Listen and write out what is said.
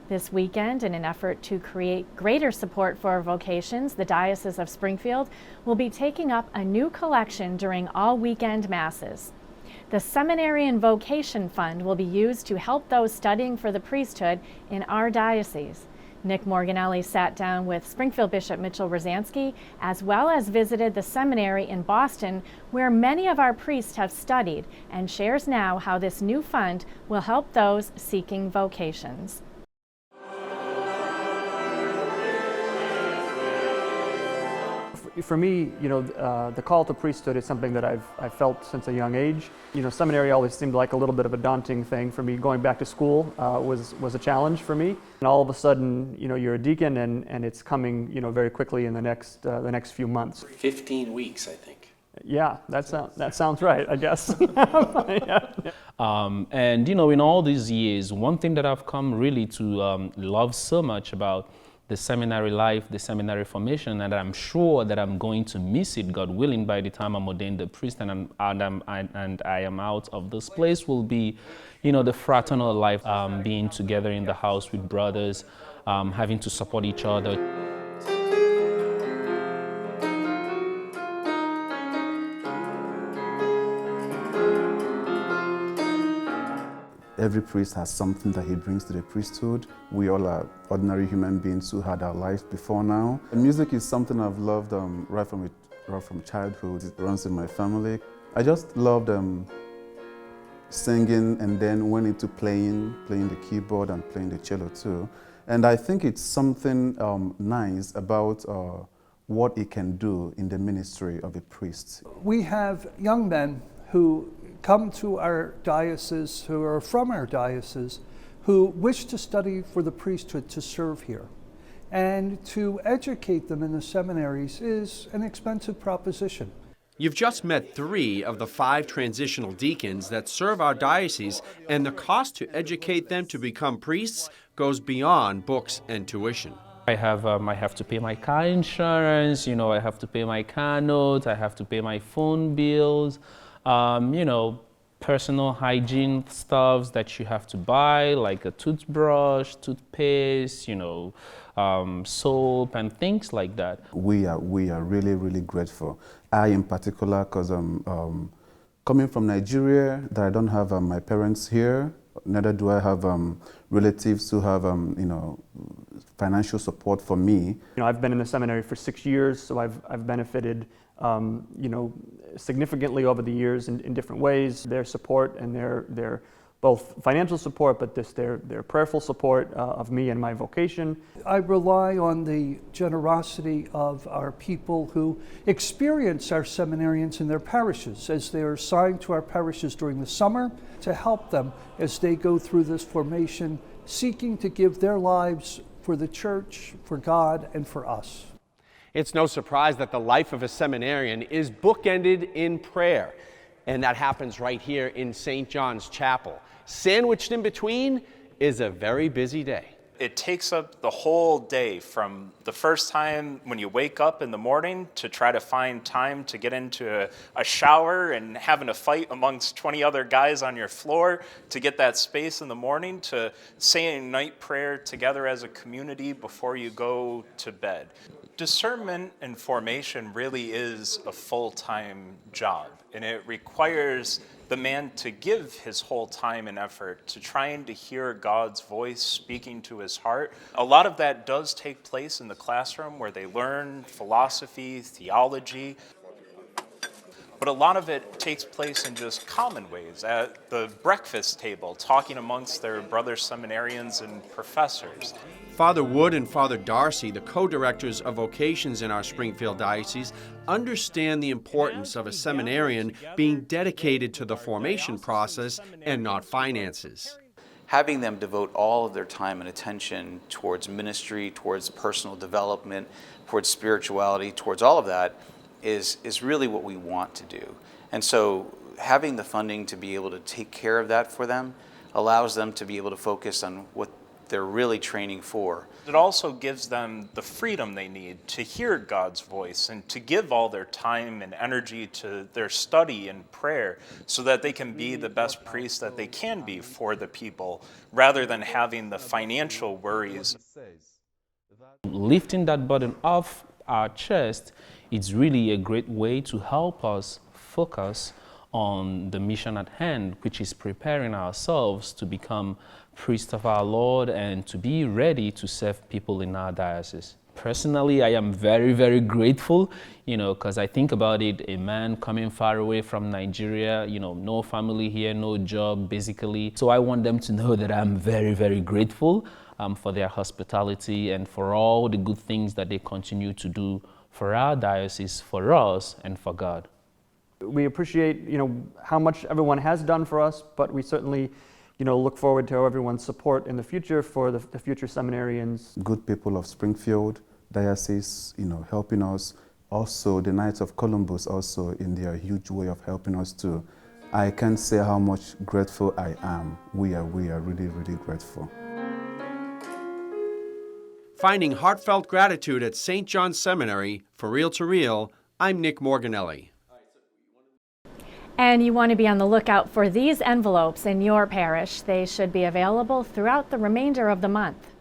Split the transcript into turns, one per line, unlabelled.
This weekend, in an effort to create greater support for vocations, the Diocese of Springfield will be taking up a new collection during all weekend masses. The Seminarian Vocation Fund will be used to help those studying for the priesthood in our diocese. Nick Morganelli sat down with Springfield Bishop Mitchell Rozanski, as well as visited the seminary in Boston, where many of our priests have studied, and shares now how this new fund will help those seeking vocations.
For me, the call to priesthood is something that I've felt since a young age. Seminary always seemed like a little bit of a daunting thing for me. Going back to school was a challenge for me. And all of a sudden, you're a deacon, and it's coming, very quickly in the next few months.
15 weeks, I think.
Yeah, that sounds right, I guess. Yeah.
And in all these years, one thing that I've come really to love so much about the seminary life, the seminary formation, and I'm sure that I'm going to miss it, God willing, by the time I'm ordained a priest and I am out of this place, will be, the fraternal life, being together in the house with brothers, having to support each other.
Every priest has something that he brings to the priesthood. We all are ordinary human beings who had our lives before now. And music is something I've loved right from childhood. It runs in my family. I just loved singing, and then went into playing the keyboard and playing the cello too. And I think it's something nice about what it can do in the ministry of a priest.
We have young men who come to our diocese, who are from our diocese, who wish to study for the priesthood to serve here. And to educate them in the seminaries is an expensive proposition.
You've just met 3 of the 5 transitional deacons that serve our diocese, and the cost to educate them to become priests goes beyond books and tuition.
I have to pay my car insurance, I have to pay my car note, I have to pay my phone bills. Personal hygiene stuffs that you have to buy, like a toothbrush, toothpaste, soap and things like that.
We are really, really grateful. I in particular, because I'm coming from Nigeria, that I don't have my parents here, neither do I have relatives who have financial support for me.
I've been in the seminary for 6 years, so I've benefited significantly over the years in different ways. Their support and their both financial support, but their prayerful support of me and my vocation.
I rely on the generosity of our people who experience our seminarians in their parishes as they are assigned to our parishes during the summer to help them as they go through this formation, seeking to give their lives for the church, for God, and for us.
It's no surprise that the life of a seminarian is bookended in prayer, and that happens right here in St. John's Chapel. Sandwiched in between is a very busy day.
It takes up the whole day, from the first time when you wake up in the morning to try to find time to get into a shower and having a fight amongst 20 other guys on your floor to get that space in the morning, to saying night prayer together as a community before you go to bed. Discernment and formation really is a full-time job, and it requires the man to give his whole time and effort to trying to hear God's voice speaking to his heart. A lot of that does take place in the classroom, where they learn philosophy, theology, but a lot of it takes place in just common ways, at the breakfast table, talking amongst their brother seminarians and professors.
Father Wood and Father Darcy, the co-directors of vocations in our Springfield Diocese, understand the importance of a seminarian being dedicated to the formation process and not finances.
Having them devote all of their time and attention towards ministry, towards personal development, towards spirituality, towards all of that is really what we want to do. And so having the funding to be able to take care of that for them allows them to be able to focus on what they're really training for,
It also gives them the freedom they need to hear God's voice and to give all their time and energy to their study and prayer so that they can be the best priests that they can be for the people, rather than having the financial worries.
Lifting that burden off our chest is really a great way to help us focus on the mission at hand, which is preparing ourselves to become priests of our Lord and to be ready to serve people in our diocese. Personally, I am very, very grateful, because I think about it, a man coming far away from Nigeria, no family here, no job, basically. So I want them to know that I'm very, very grateful for their hospitality and for all the good things that they continue to do for our diocese, for us, and for God.
We appreciate, how much everyone has done for us, but we certainly, look forward to everyone's support in the future for the future seminarians.
Good people of Springfield Diocese, helping us. Also, the Knights of Columbus also in their huge way of helping us too. I can't say how much grateful I am. We are really, really grateful.
Finding heartfelt gratitude at St. John's Seminary, for real to real, I'm Nick Morganelli.
And you want to be on the lookout for these envelopes in your parish. They should be available throughout the remainder of the month.